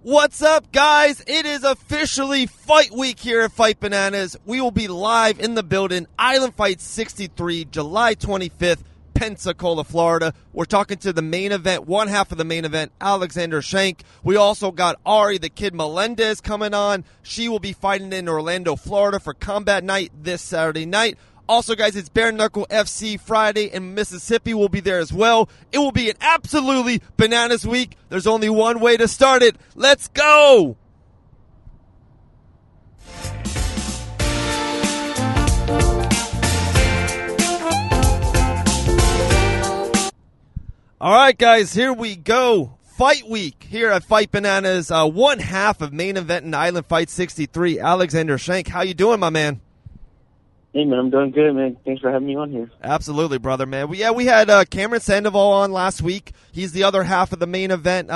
What's up, guys? It is officially fight week here at Fight Bananas. We will be live in the building, Island Fight 63, July 25th, Pensacola, Florida. We're talking to the main event, one half of the main event, Alexander Schenk. We also got Ari, the kid Melendez, coming on. She will be fighting in Orlando, Florida for Combat Night this Saturday night. Also, guys, it's Bare Knuckle FC Friday, and Mississippi will be there as well. It will be an absolutely bananas week. There's only one way to start it. Let's go! All right, guys, here we go. Fight week here at Fight Bananas. One half of main event in Island Fight 63. Alexander Schenk, how you doing, my man? Hey, man, I'm doing good, man. Thanks for having me on here. Absolutely, brother, man. We had Cameron Sandoval on last week. He's the other half of the main event.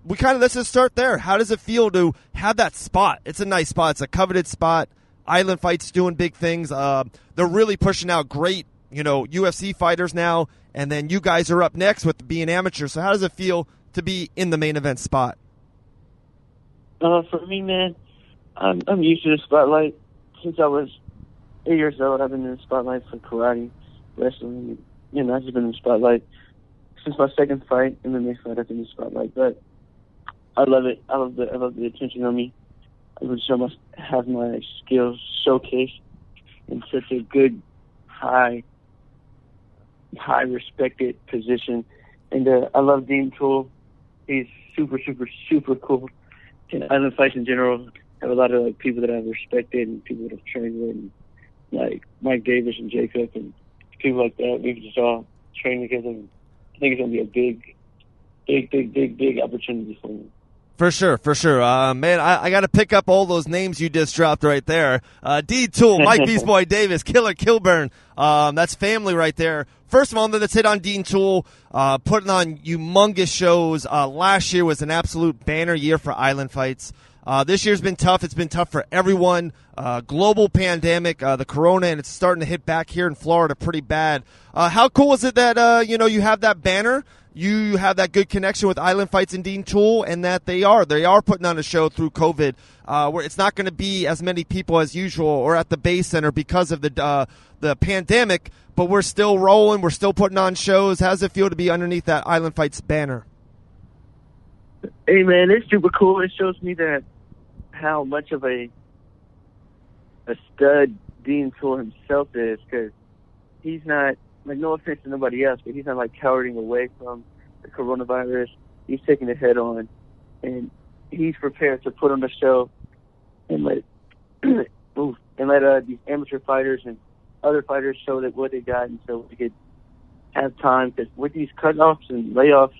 Let's just start there. How does it feel to have that spot? It's a nice spot. It's a coveted spot. Island Fight's doing big things. They're really pushing out great, UFC fighters now, and then you guys are up next with being amateurs. So how does it feel to be in the main event spot? For me, man, I'm used to the spotlight. Since I was 8 years old, I've been in the spotlight for karate, wrestling. I've just been in the spotlight since my second fight, MMA fight. I've been in the spotlight, but I love it. I love the attention on me. I would have my skills showcased in such a good, high respected position. And I love Dean Toole. He's super, super, super cool. And Island Fights in general have a lot of people that I've respected and people that I've trained with. And like Mike Davis and Jacob and people like that. We've just all trained together. I think it's going to be a big opportunity for me. For sure. Man, I got to pick up all those names you just dropped right there. D-Tool, Mike Beast Boy Davis, Killer Kilburn. That's family right there. First of all, let's hit on Dean Toole, putting on humongous shows. Last year was an absolute banner year for Island Fights. This year's been tough. It's been tough for everyone. Global pandemic, the corona, and it's starting to hit back here in Florida pretty bad. How cool is it that, you have that banner, you have that good connection with Island Fights and Dean Toole, and that they are putting on a show through COVID, where it's not going to be as many people as usual or at the Base Center because of the pandemic, but we're still rolling. We're still putting on shows. How does it feel to be underneath that Island Fights banner? Hey, man, it's super cool. It shows me that how much of a stud Dean Toole himself is, because he's not, like, no offense to nobody else, but he's not like cowering away from the coronavirus. He's taking it head on, and he's prepared to put on a show and let these amateur fighters and other fighters show that what they got, and so we could have time. Because with these cutoffs and layoffs,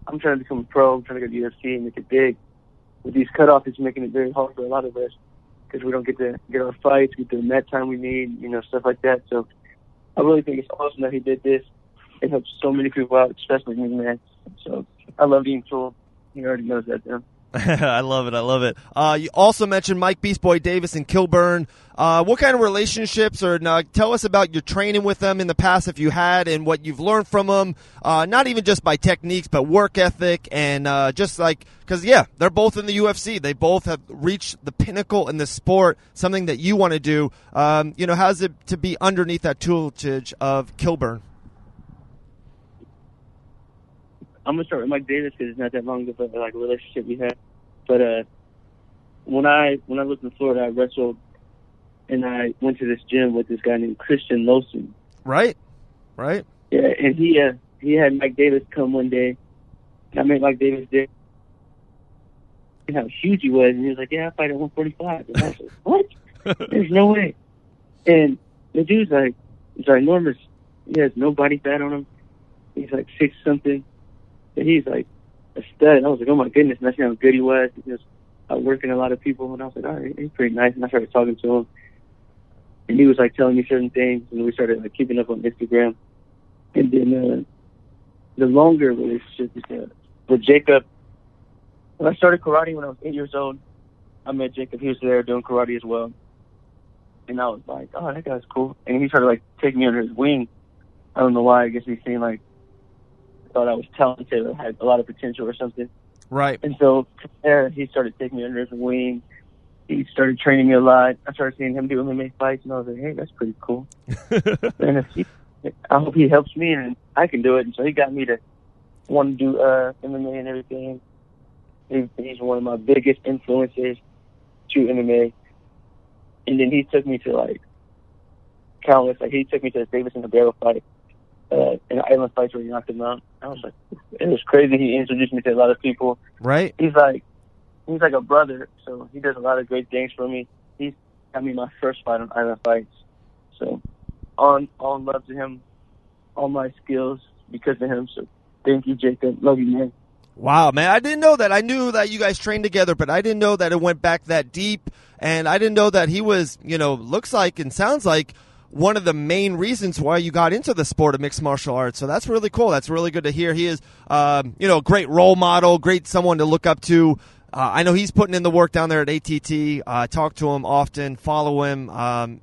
I'm trying to become a pro. I'm trying to go to UFC and make it big. With these cutoffs, it's making it very hard for a lot of us because we don't get to get our fights, get the mat time we need, stuff like that. So I really think it's awesome that he did this. It helps so many people out, especially me, man. So I love Dean Toole. He already knows that, though. I love it. You also mentioned Mike Beast Boy Davis and Kilburn. What kind of relationships, or tell us about your training with them in the past, if you had, and what you've learned from them, not even just by techniques, but work ethic, and because they're both in the UFC. They both have reached the pinnacle in the sport, something that you want to do. How's it to be underneath that tutelage of Kilburn? I'm gonna start with Mike Davis because it's not that long of a relationship we had. But when I lived in Florida, I wrestled, and I went to this gym with this guy named Christian Lawson. Right. Yeah, and he had Mike Davis come one day, and I met Mike Davis there. And how huge he was, and he was like, "Yeah, I fight at 145." And I was like, "What? There's no way." And the dude's like, he's enormous. He has no body fat on him. He's like 6 something. And he's like a stud. And I was like, oh my goodness. And I seen how good he was. He was outworking a lot of people. And I was like, all right, he's pretty nice. And I started talking to him. And he was like telling me certain things. And we started like keeping up on Instagram. And then the longer relationship is with Jacob. When I started karate when I was 8 years old, I met Jacob. He was there doing karate as well. And I was like, oh, that guy's cool. And he started like taking me under his wing. I don't know why. I guess he seen like, thought I was talented or had a lot of potential or something. Right. And so from there, he started taking me under his wing. He started training me a lot. I started seeing him do MMA fights, and I was like, hey, that's pretty cool. And I hope he helps me, and I can do it. And so he got me to want to do MMA and everything. He's one of my biggest influences to MMA. And then he took me to, like, countless. Like, he took me to the Davis and the Barrel fight, and the Island fights where he knocked him out. I was like, it was crazy. He introduced me to a lot of people. Right. He's like a brother, so he does a lot of great things for me. He's got me my first fight on Island Fights. So all love to him, all my skills because of him. So thank you, Jacob. Love you, man. Wow, man. I didn't know that. I knew that you guys trained together, but I didn't know that it went back that deep. And I didn't know that he was, looks like and sounds like one of the main reasons why you got into the sport of mixed martial arts. So that's really cool. That's really good to hear. He is, a great role model, great someone to look up to. I know he's putting in the work down there at ATT. Talk to him often, follow him.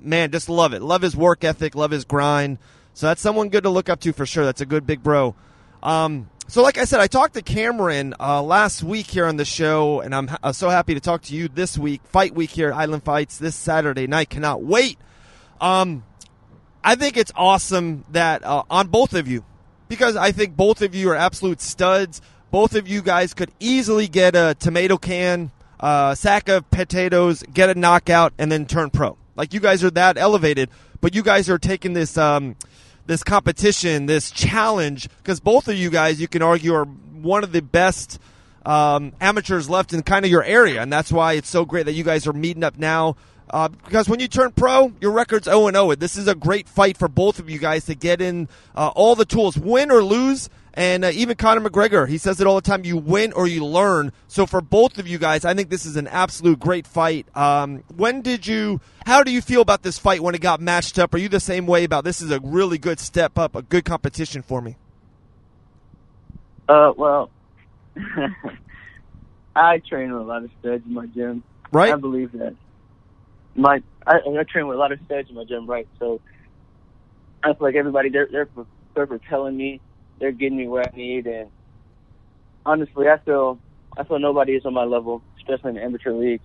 Man, just love it. Love his work ethic, love his grind. So that's someone good to look up to for sure. That's a good big bro. So like I said, I talked to Cameron last week here on the show, and I'm so happy to talk to you this week. Fight week here at Island Fights this Saturday night. Cannot wait. I think it's awesome that on both of you, because I think both of you are absolute studs. Both of you guys could easily get a tomato can, sack of potatoes, get a knockout, and then turn pro. Like, you guys are that elevated, but you guys are taking this this competition, this challenge, because both of you guys, you can argue, are one of the best amateurs left in kind of your area, and that's why it's so great that you guys are meeting up now. Because when you turn pro, your record's 0-0. This is a great fight for both of you guys to get in all the tools, win or lose. And even Conor McGregor, he says it all the time, you win or you learn. So for both of you guys, I think this is an absolute great fight. How do you feel about this fight when it got matched up? Are you the same way about this is a really good step up, a good competition for me? Well, I train with a lot of studs in my gym. Right. I believe that. I train with a lot of studs in my gym, right? So I feel like everybody, they're propelling me. They're getting me where I need, and honestly, I feel nobody is on my level, especially in the amateur leagues.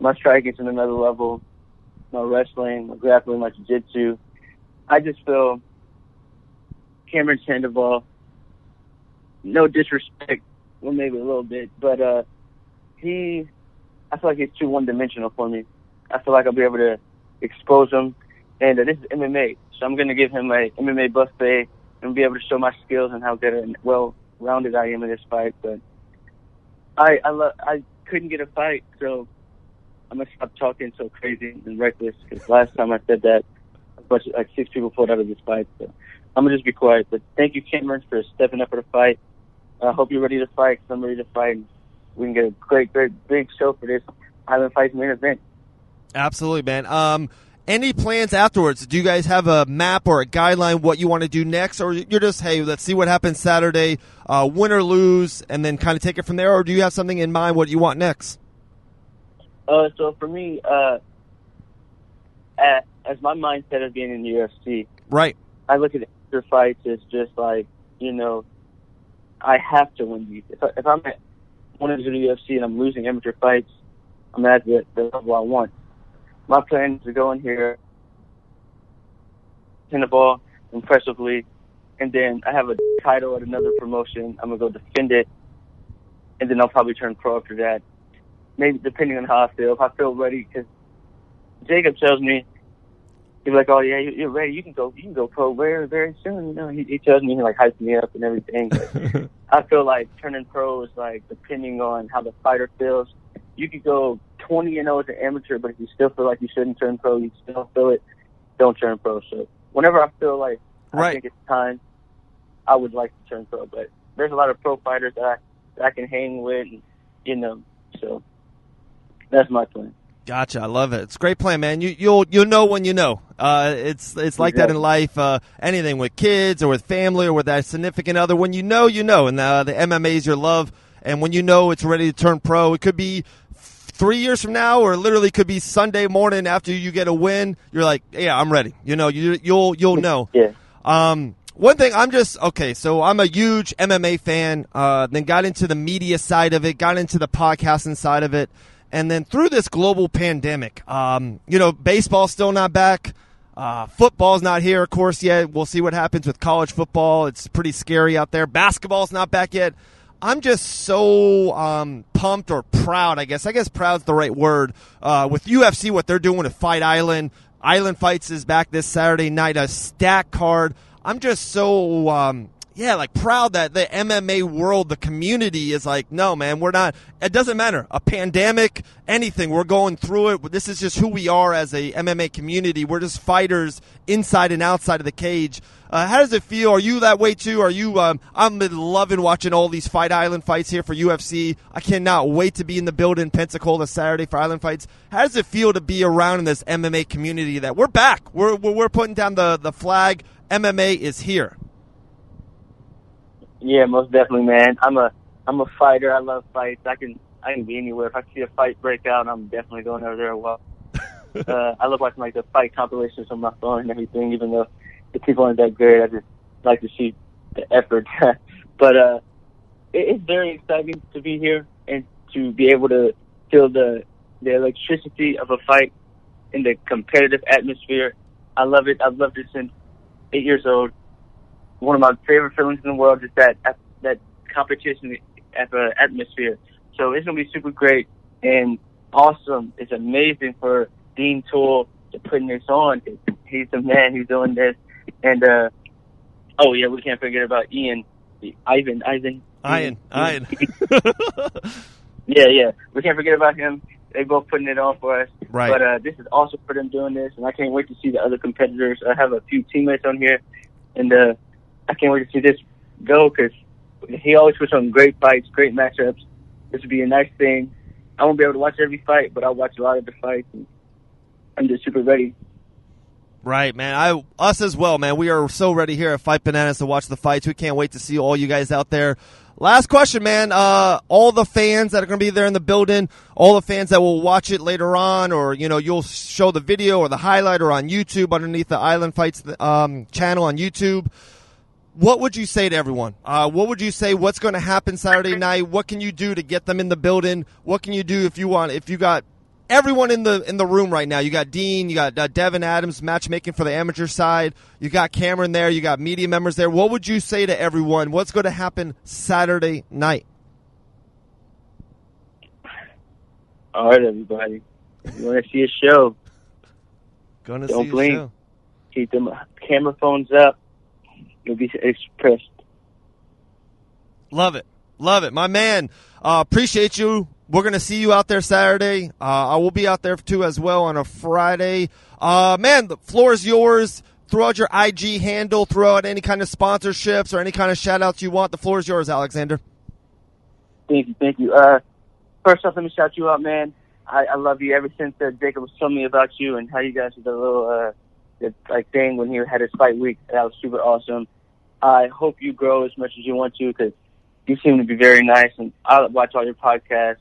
My striking's on another level. My wrestling, my grappling, my jiu-jitsu. I just feel Cameron Sandoval, no disrespect, well, maybe a little bit, but I feel like he's too one-dimensional for me. I feel like I'll be able to expose him, and this is MMA, so I'm going to give him a MMA buffet and be able to show my skills and how good and well-rounded I am in this fight. But I couldn't get a fight, so I'm going to stop talking so crazy and reckless, because last time I said that, a bunch of, 6 people pulled out of this fight. So I'm going to just be quiet. But thank you, Cameron, for stepping up for the fight. I hope you're ready to fight, because I'm ready to fight. And we can get a great, great big show for this Island Fights main event. Absolutely, man. Any plans afterwards? Do you guys have a map or a guideline what you want to do next? Or you're just, hey, let's see what happens Saturday, win or lose, and then kind of take it from there? Or do you have something in mind what you want next? So for me, as my mindset of being in the UFC, right, I look at amateur fights as just like, I have to win these. If I'm at one of the UFC and I'm losing amateur fights, I'm at the level I want. My plan is to go in here, in the ball impressively, and then I have a title at another promotion. I'm going to go defend it, and then I'll probably turn pro after that. Maybe depending on how I feel. If I feel ready, because Jacob tells me, he'll be like, oh, yeah, you're ready. You can go pro very, very soon. He tells me, he hypes me up and everything. But I feel like turning pro is depending on how the fighter feels. You could go 20-0 as an amateur, but if you still feel like you shouldn't turn pro, you still feel it, don't turn pro. So whenever I feel like I think it's time, I would like to turn pro. But there's a lot of pro fighters that I can hang with, and, so that's my plan. Gotcha. I love it. It's a great plan, man. You'll know when you know. It's like that in life. Anything with kids or with family or with that significant other. When you know, and the MMA is your love. And when you know it's ready to turn pro, it could be 3 years from now, or literally could be Sunday morning after you get a win. You're like, yeah, I'm ready. You'll know. Yeah. One thing, so I'm a huge MMA fan, then got into the media side of it, got into the podcasting side of it, and then through this global pandemic, baseball's still not back. Football's not here, of course, yet. We'll see what happens with college football. It's pretty scary out there. Basketball's not back yet. I'm just so pumped or proud, I guess. I guess proud's the right word. With UFC, what they're doing with Fight Island. Island Fights is back this Saturday night, a stacked card. I'm just so, proud that the MMA world, the community is like, no, man, we're not. It doesn't matter. A pandemic, anything. We're going through it. This is just who we are as a MMA community. We're just fighters inside and outside of the cage. How does it feel? Are you that way too? Are you? I'm loving watching all these Fight Island fights here for UFC. I cannot wait to be in the building Pensacola Saturday for Island Fights. How does it feel to be around in this MMA community that we're back? We're putting down the flag. MMA is here. Yeah, most definitely, man. I'm a fighter. I love fights. I can be anywhere. If I see a fight break out, I'm definitely going over there. Well, I love watching the fight compilations on my phone and everything. Even though the people aren't that great, I just like to see the effort. But it's very exciting to be here and to be able to feel the electricity of a fight in the competitive atmosphere. I love it. I've loved it since 8 years old. One of my favorite feelings in the world is that competition atmosphere. So it's going to be super great and awesome. It's amazing for Dean Toole to putting this on. He's the man who's doing this. And, we can't forget about Ian. Ian. Yeah. We can't forget about him. They both putting it on for us. Right. But this is awesome for them doing this, and I can't wait to see the other competitors. I have a few teammates on here, and I can't wait to see this go because he always puts on great fights, great matchups. This would be a nice thing. I won't be able to watch every fight, but I'll watch a lot of the fights, and I'm just super ready. Right, man. Us as well, man. We are so ready here at Fight Bananas to watch the fights. We can't wait to see all you guys out there. Last question, man. All the fans that are going to be there in the building, all the fans that will watch it later on, or, you'll show the video or the highlight or on YouTube underneath the Island Fights channel on YouTube. What would you say to everyone? What would you say? What's going to happen Saturday night? What can you do to get them in the building? What can you do if you got everyone in the room right now? You got Dean, you got Devin Adams matchmaking for the amateur side. You got Cameron there. You got media members there. What would you say to everyone? What's going to happen Saturday night? All right, everybody. If you want to see a show, don't blink. Show. Keep them camera phones up. You'll be expressed. Love it. My man, appreciate you. We're going to see you out there Saturday. I will be out there too as well on a Friday. Man, the floor is yours. Throw out your IG handle. Throw out any kind of sponsorships or any kind of shout-outs you want. The floor is yours, Alexander. Thank you. First off, let me shout you out, man. I love you ever since Jacob was telling me about you and how you guys did a little thing when he had his fight week. That was super awesome. I hope you grow as much as you want to because you seem to be very nice, and I watch all your podcasts.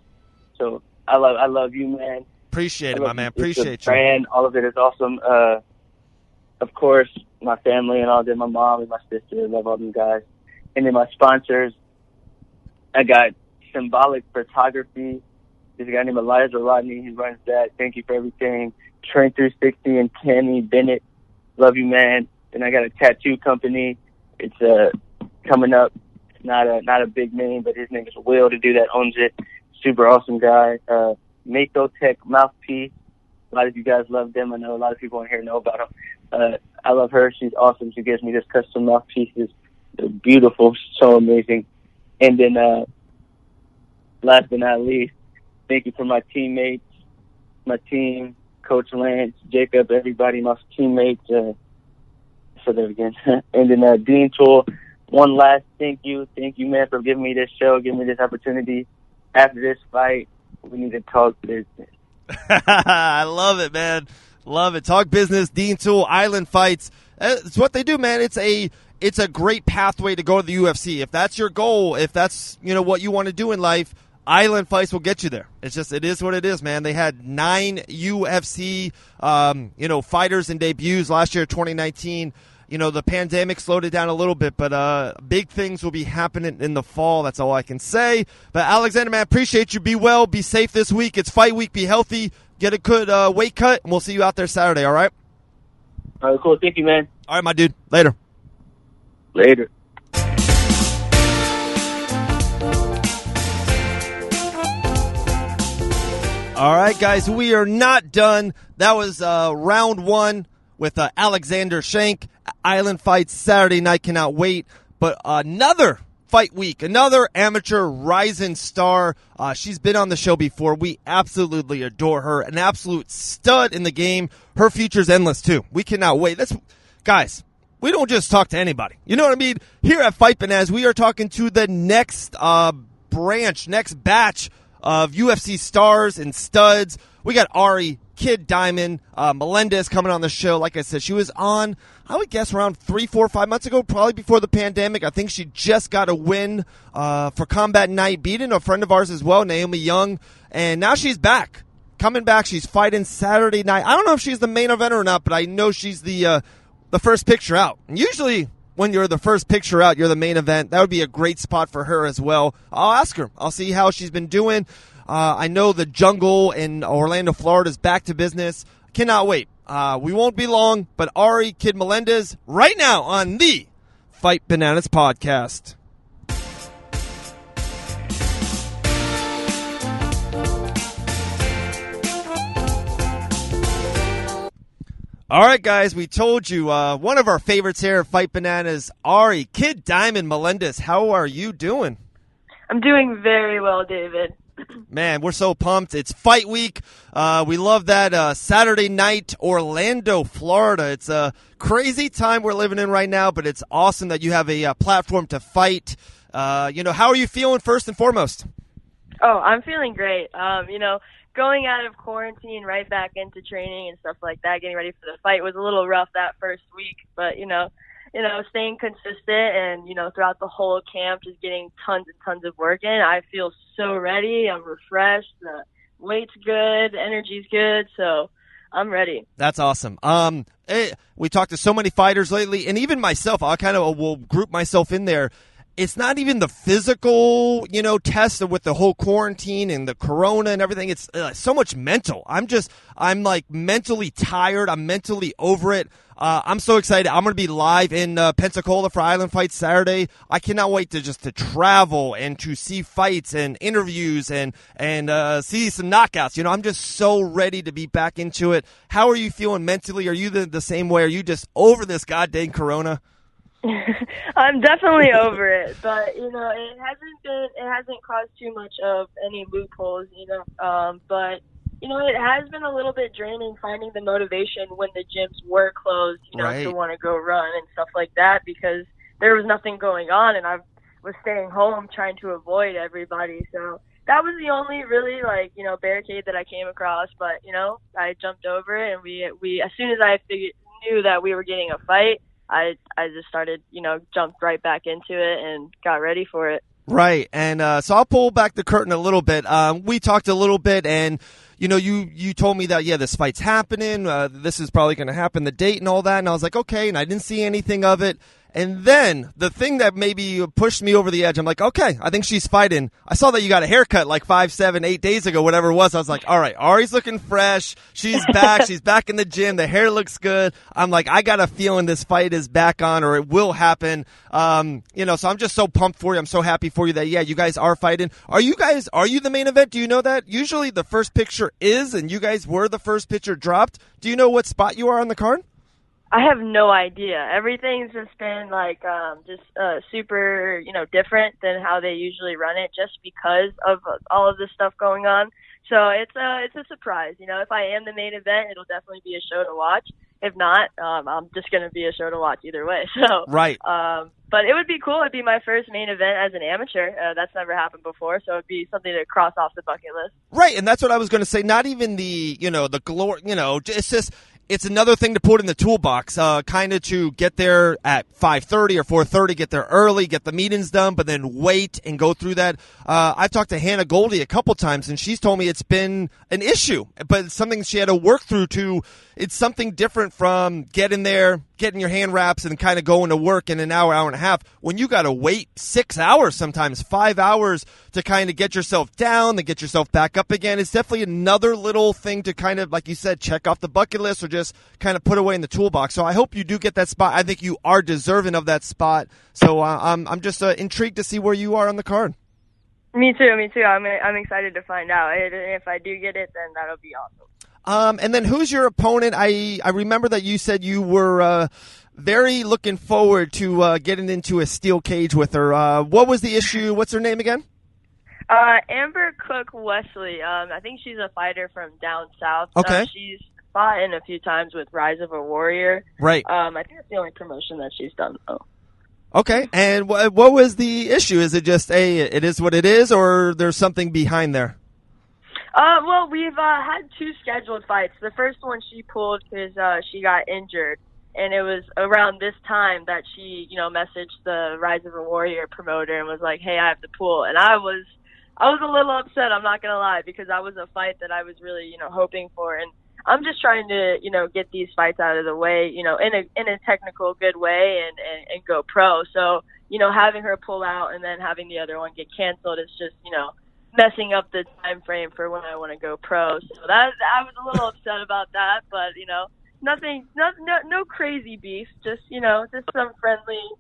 So I love you, man. Appreciate it, my man. Appreciate you. Brand, all of it is awesome. Of course, my family and all that, my mom and my sister, I love all them guys. And then my sponsors, I got Symbolic Photography. There's a guy named Elijah Rodney who runs that. Thank you for everything. Train 360 and Kenny Bennett. Love you, man. Then I got a tattoo company. It's coming up. Not a big name, but his name is Will. The dude that owns it. Super awesome guy. Mako Tech Mouthpiece. A lot of you guys love them. I know a lot of people on here know about them. I love her. She's awesome. She gives me this custom mouthpieces. They're beautiful. So amazing. And then last but not least, thank you for my teammates, my team, Coach Lance, Jacob, everybody, my teammates. So there again. And then Dean Toole. One last thank you. Thank you, man, for giving me this show, giving me this opportunity. After this fight, we need to talk business. I love it, man. Love it. Talk business, Dean Toole, Island Fights. It's what they do, man. It's a great pathway to go to the UFC. If that's your goal, if that's, what you want to do in life, Island Fights will get you there. It is what it is, man. They had 9 UFC, fighters and debuts last year, 2019. the pandemic slowed it down a little bit, but big things will be happening in the fall. That's all I can say. But Alexander, man, appreciate you. Be well. Be safe this week. It's fight week. Be healthy. Get a good weight cut, and we'll see you out there Saturday, all right? All right, cool. Thank you, man. All right, my dude. Later. Later. All right, guys, we are not done. That was round one with Alexander Schenk. Island Fights Saturday night. Cannot wait. But another fight week, another amateur rising star. She's been on the show before. We absolutely adore her. An absolute stud in the game. Her future's endless, too. We cannot wait. Guys, we don't just talk to anybody. You know what I mean? Here at Fight Bonanza, we are talking to the next branch, next batch of UFC stars and studs. We got Ari, Kid Diamond, Melendez coming on the show. Like I said, she was on, I would guess, around 3, 4, 5 months ago, probably before the pandemic. I think she just got a win for Combat Night, beating a friend of ours as well, Naomi Young. And now she's back. Coming back. She's fighting Saturday night. I don't know if she's the main event or not, but I know she's the first picture out. And usually when you're the first picture out, you're the main event. That would be a great spot for her as well. I'll ask her. I'll see how she's been doing. I know the Jungle in Orlando, Florida is back to business. Cannot wait. We won't be long, but Ari, Kid Melendez, right now on the Fight Bananas podcast. All right, guys, we told you one of our favorites here at Fight Bananas, Ari, Kid Diamond Melendez. How are you doing? I'm doing very well, David. Man, we're so pumped. It's fight week. We love that Saturday night, Orlando, Florida. It's a crazy time we're living in right now, but it's awesome that you have a platform to fight. How are you feeling first and foremost? Oh, I'm feeling great. Going out of quarantine right back into training and stuff like that, getting ready for the fight was a little rough that first week, but staying consistent and, throughout the whole camp, just getting tons and tons of work in. I feel so ready. I'm refreshed. The weight's good. The energy's good. So I'm ready. That's awesome. We talked to so many fighters lately, and even myself, I kind of will group myself in there. It's not even the physical, test with the whole quarantine and the corona and everything. It's so much mental. I'm like mentally tired. I'm mentally over it. I'm so excited. I'm going to be live in Pensacola for Island Fights Saturday. I cannot wait to travel and to see fights and interviews and see some knockouts. I'm just so ready to be back into it. How are you feeling mentally? Are you the same way? Are you just over this goddamn corona? I'm definitely over it, but it hasn't caused too much of any loopholes, but it has been a little bit draining finding the motivation when the gyms were closed, right, to want to go run and stuff like that, because there was nothing going on and I was staying home trying to avoid everybody. So that was the only really barricade that I came across, but I jumped over it, and we as soon as I knew that we were getting a fight, I just started, jumped right back into it and got ready for it. Right. And so I'll pull back the curtain a little bit. We talked a little bit, and, you told me that, this fight's happening. This is probably going to happen, the date and all that. And I was like, okay. And I didn't see anything of it. And then the thing that maybe pushed me over the edge, I'm like, okay, I think she's fighting. I saw that you got a haircut like 5, 7, 8 days ago, whatever it was. I was like, all right, Ari's looking fresh. She's back. She's back in the gym. The hair looks good. I'm like, I got a feeling this fight is back on, or it will happen. So I'm just so pumped for you. I'm so happy for you that, you guys are fighting. Are you the main event? Do you know that? Usually the first picture is, and you guys were the first picture dropped. Do you know what spot you are on the card? I have no idea. Everything's just been super, different than how they usually run it, just because of all of this stuff going on. So it's a surprise. If I am the main event, it'll definitely be a show to watch. If not, I'm just going to be a show to watch either way. So right. But it would be cool. It'd be my first main event as an amateur. That's never happened before, so it'd be something to cross off the bucket list. Right, and that's what I was going to say. Not even the glory. It's just. It's another thing to put in the toolbox, kind of to get there at 5:30 or 4:30, get there early, get the meetings done, but then wait and go through that. I've talked to Hannah Goldie a couple times, and she's told me it's been an issue, but it's something she had to work through it's something different from getting there getting your hand wraps and kind of going to work in an hour, hour and a half. When you got to wait 6 hours, sometimes 5 hours to kind of get yourself down, then get yourself back up again, it's definitely another little thing to kind of, like you said, check off the bucket list or just kind of put away in the toolbox. So I hope you do get that spot. I think you are deserving of that spot. So I'm just intrigued to see where you are on the card. Me too. I'm excited to find out. And if I do get it, then that'll be awesome. And then who's your opponent? I remember that you said you were very looking forward to getting into a steel cage with her. What was the issue? What's her name again? Amber Cook Wesley. I think she's a fighter from down south. Okay. She's fought in a few times with Rise of a Warrior. Right. I think that's the only promotion that she's done, though. Okay. And what was the issue? Is it just it is what it is, or there's something behind there? Well, we've had 2 scheduled fights. The first one she pulled because she got injured, and it was around this time that she, messaged the Rise of a Warrior promoter and was like, "Hey, I have to pull." And I was a little upset. I'm not gonna lie, because that was a fight that I was really, hoping for, and I'm just trying to, get these fights out of the way, in a technical good way and go pro. So, having her pull out and then having the other one get canceled is just, messing up the time frame for when I want to go pro. So I was a little upset about that, but no crazy beef, just some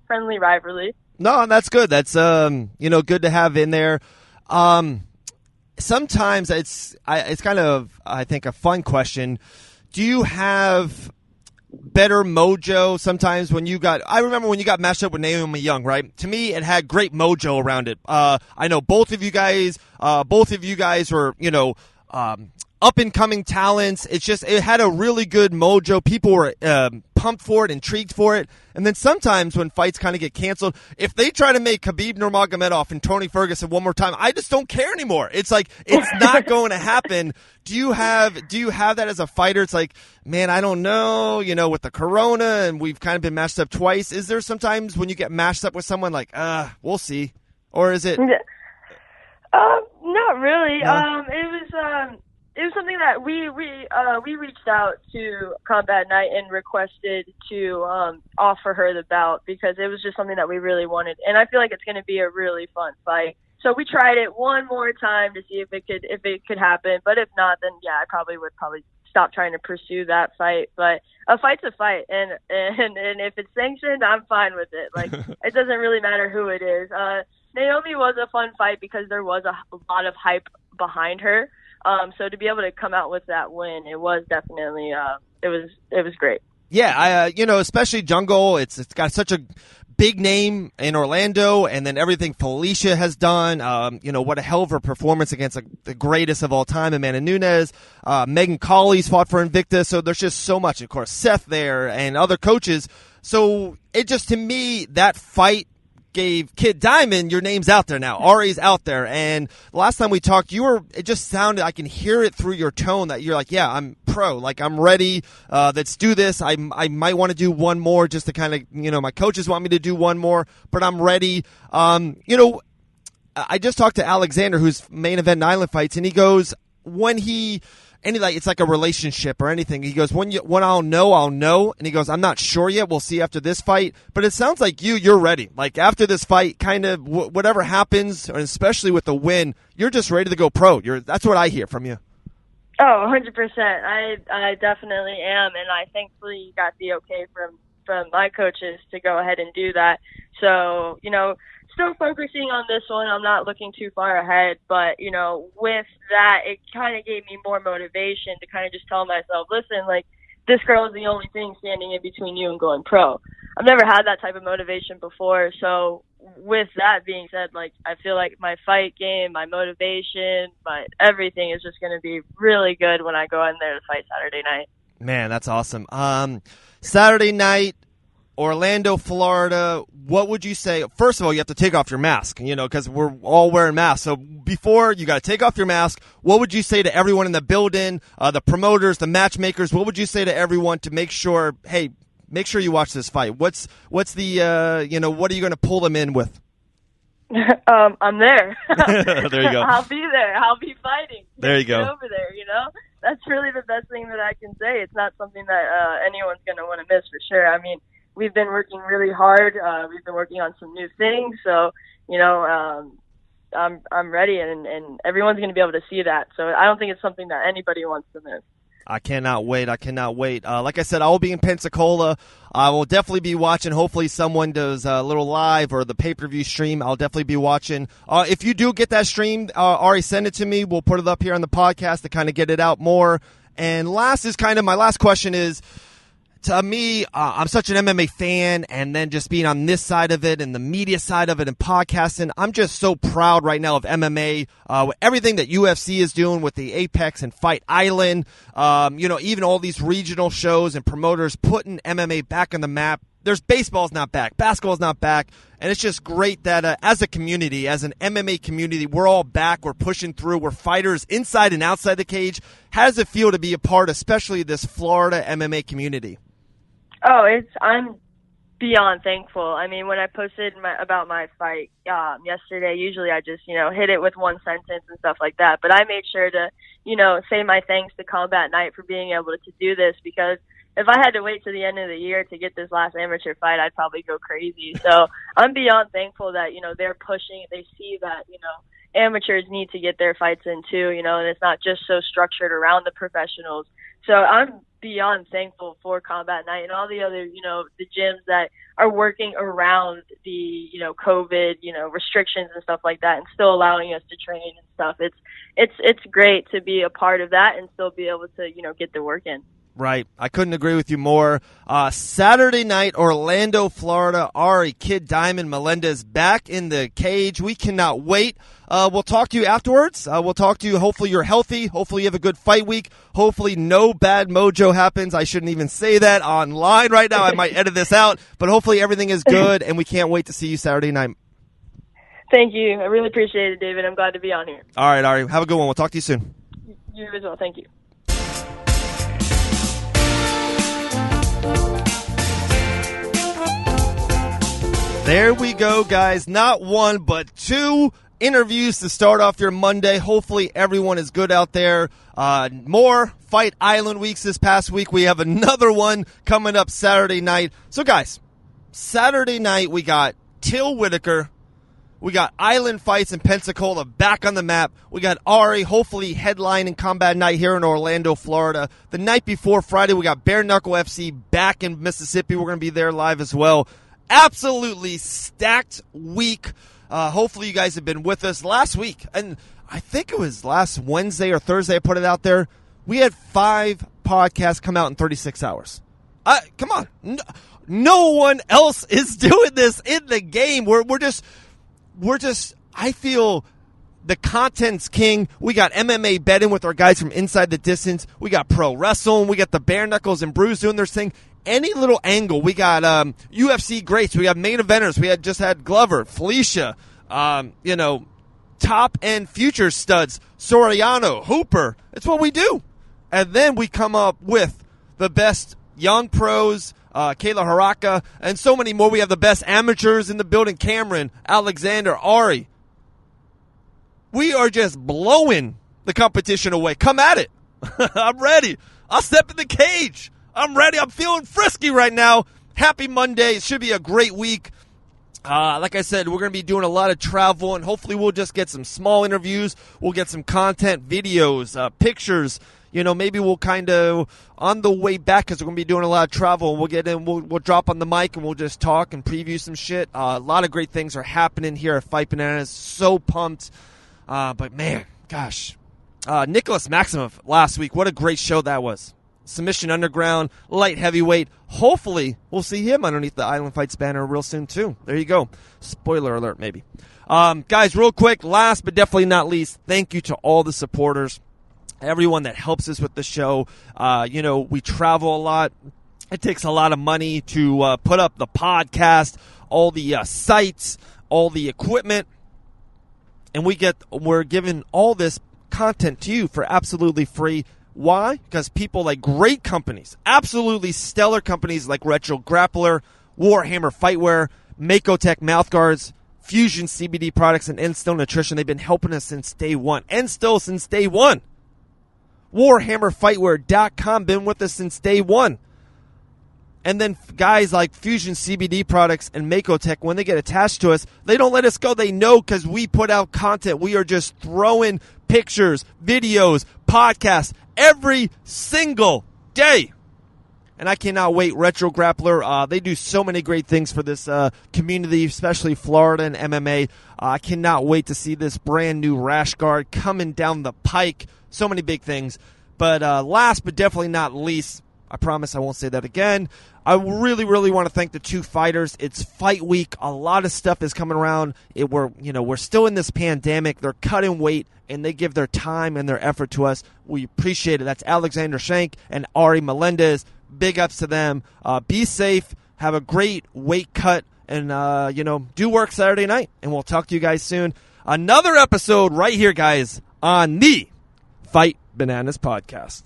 friendly rivalry. No, and that's good. That's good to have in there. Sometimes it's kind of, I think, a fun question. Do you have better mojo sometimes I remember when you got matched up with Naomi Young, right? To me, it had great mojo around it. I know both of you guys were, up and coming talents. It had a really good mojo. People were pumped for it, intrigued for it. And then sometimes when fights kind of get canceled, if they try to make Khabib Nurmagomedov and Tony Ferguson one more time, I just don't care anymore. It's like, it's not going to happen. Do you have that as a fighter? It's like, man, I don't know, with the corona and we've kind of been matched up twice. Is there sometimes when you get matched up with someone like, we'll see? Or is it? Not really. No? It was something that we reached out to Combat Night and requested to offer her the bout because it was just something that we really wanted, and I feel like it's going to be a really fun fight. So we tried it one more time to see if it could happen, but if not, then yeah, I probably would stop trying to pursue that fight. But a fight's a fight, and if it's sanctioned, I'm fine with it. Like it doesn't really matter who it is. Naomi was a fun fight because there was a lot of hype behind her. So to be able to come out with that win, it was definitely it was great. Yeah, especially Jungle. It's got such a big name in Orlando, and then everything Felicia has done. What a hell of a performance against the greatest of all time, Amanda Nunes. Megan Cawley's fought for Invicta, so there's just so much. Of course, Seth there and other coaches. So it just, to me, that fight gave Kid Diamond, your name's out there now. Ari's out there. And the last time we talked, it just sounded, I can hear it through your tone that you're like, yeah, I'm pro. Like, I'm ready. Let's do this. I might want to do one more just to kind of, my coaches want me to do one more, but I'm ready. I just talked to Alexander, who's main event in Island Fights, and he goes, it's like a relationship or anything. He goes, when I'll know. And he goes, I'm not sure yet. We'll see after this fight. But it sounds like you're ready. Like after this fight, kind of whatever happens, and especially with the win, you're just ready to go pro. That's what I hear from you. Oh, 100%. I definitely am. And I thankfully got the okay from my coaches to go ahead and do that. So, still focusing on this one. I'm not looking too far ahead, but, with that, it kind of gave me more motivation to kind of just tell myself, listen, like, this girl is the only thing standing in between you and going pro. I've never had that type of motivation before. So with that being said, like, I feel like my fight game, my motivation, my everything is just going to be really good when I go in there to fight Saturday night. Man, that's awesome. Saturday night, Orlando, Florida, what would you say? First of all, you have to take off your mask, because we're all wearing masks. So before, you got to take off your mask. What would you say to everyone in the building, the promoters, the matchmakers? What would you say to everyone to make sure, hey, make sure you watch this fight? What's the, what are you going to pull them in with? I'm there. There you go. I'll be there. I'll be fighting. There you go. Get over there, That's really the best thing that I can say. It's not something that anyone's going to want to miss for sure. I mean, we've been working really hard. We've been working on some new things. So, you know, I'm ready, and everyone's going to be able to see that. So I don't think it's something that anybody wants to miss. I cannot wait. Like I said, I will be in Pensacola. I will definitely be watching. Hopefully someone does a little live or the pay-per-view stream. I'll definitely be watching. If you do get that stream, Ari, send it to me. We'll put it up here on the podcast to kind of get it out more. And my last question is, to me, I'm such an MMA fan, and then just being on this side of it and the media side of it and podcasting, I'm just so proud right now of MMA, with everything that UFC is doing with the Apex and Fight Island, even all these regional shows and promoters putting MMA back on the map. There's baseball's not back, basketball's not back, and it's just great that as a community, as an MMA community, we're all back, we're pushing through, we're fighters inside and outside the cage. How does it feel to be a part, especially this Florida MMA community? Oh, I'm beyond thankful. I mean, when I posted about my fight yesterday, usually I just, hit it with one sentence and stuff like that. But I made sure to, say my thanks to Combat Night for being able to do this, because if I had to wait to the end of the year to get this last amateur fight, I'd probably go crazy. So I'm beyond thankful that, they're pushing. They see that, amateurs need to get their fights in too, and it's not just so structured around the professionals. So I'm beyond thankful for Combat Night and all the other, the gyms that are working around the, COVID, restrictions and stuff like that, and still allowing us to train and stuff. It's great to be a part of that and still be able to, get the work in. Right. I couldn't agree with you more. Saturday night, Orlando, Florida. Ari, Kid Diamond, Melendez back in the cage. We cannot wait. We'll talk to you afterwards. We'll talk to you. Hopefully you're healthy. Hopefully you have a good fight week. Hopefully no bad mojo happens. I shouldn't even say that online right now. I might edit this out. But hopefully everything is good, and we can't wait to see you Saturday night. Thank you. I really appreciate it, David. I'm glad to be on here. All right, Ari. Have a good one. We'll talk to you soon. You as well. Thank you. There we go, guys. Not one, but two interviews to start off your Monday. Hopefully everyone is good out there. More Fight Island weeks this past week. We have another one coming up Saturday night. So, guys, Saturday night we got Till Whitaker. We got Island Fights in Pensacola back on the map. We got Ari, hopefully headlining Combat Night here in Orlando, Florida. The night before, Friday, we got Bare Knuckle FC back in Mississippi. We're going to be there live as well. Absolutely stacked week. Hopefully you guys have been with us last week. And I think it was last Wednesday or Thursday I put it out there. We had 5 podcasts come out in 36 hours. Come on. No one else is doing this in the game. We're just, I feel the content's king. We got MMA betting with our guys from Inside the Distance. We got pro wrestling. We got the Bare Knuckles and Brews doing their thing. Any little angle. We got UFC greats. We got main eventers. We just had Glover, Felicia, top end future studs, Soriano, Hooper. It's what we do. And then we come up with the best young pros, Kayla Haraka, and so many more. We have the best amateurs in the building, Cameron, Alexander, Ari. We are just blowing the competition away. Come at it. I'm ready. I'll step in the cage. I'm ready. I'm feeling frisky right now. Happy Monday. It should be a great week. Like I said, we're going to be doing a lot of travel, and hopefully we'll just get some small interviews. We'll get some content, videos, pictures. Maybe we'll kind of, on the way back, because we're going to be doing a lot of travel, we'll get in, we'll drop on the mic, and we'll just talk and preview some shit. A lot of great things are happening here at Fight Bananas. So pumped. But, man, gosh. Nicholas Maximov last week, what a great show that was. Submission Underground, light heavyweight. Hopefully, we'll see him underneath the Island Fights banner real soon, too. There you go. Spoiler alert, maybe. Guys, real quick, last but definitely not least, thank you to all the supporters, everyone that helps us with the show. We travel a lot. It takes a lot of money to put up the podcast, all the sites, all the equipment. And we're giving all this content to you for absolutely free. Why? Because people like great companies, absolutely stellar companies like Retro Grappler, Warhammer Fightwear, Makotech Mouthguards, Fusion CBD products, and Enstill Nutrition, they've been helping us since day one. Enstill since day one. WarhammerFightwear.com, been with us since day one. And then guys like Fusion CBD products and Makotech, when they get attached to us, they don't let us go. They know because we put out content. We are just throwing pictures, videos, podcasts every single day. And I cannot wait. Retro Grappler, they do so many great things for this community, especially Florida and MMA. I cannot wait to see this brand new rash guard coming down the pike. So many big things. But last but definitely not least, I promise I won't say that again, I really, really want to thank the two fighters. It's fight week. A lot of stuff is coming around. We're still in this pandemic. They're cutting weight, and they give their time and their effort to us. We appreciate it. That's Alexander Schenk and Ari Melendez. Big ups to them. Be safe. Have a great weight cut, and do work Saturday night. And we'll talk to you guys soon. Another episode right here, guys, on the Fight Bananas podcast.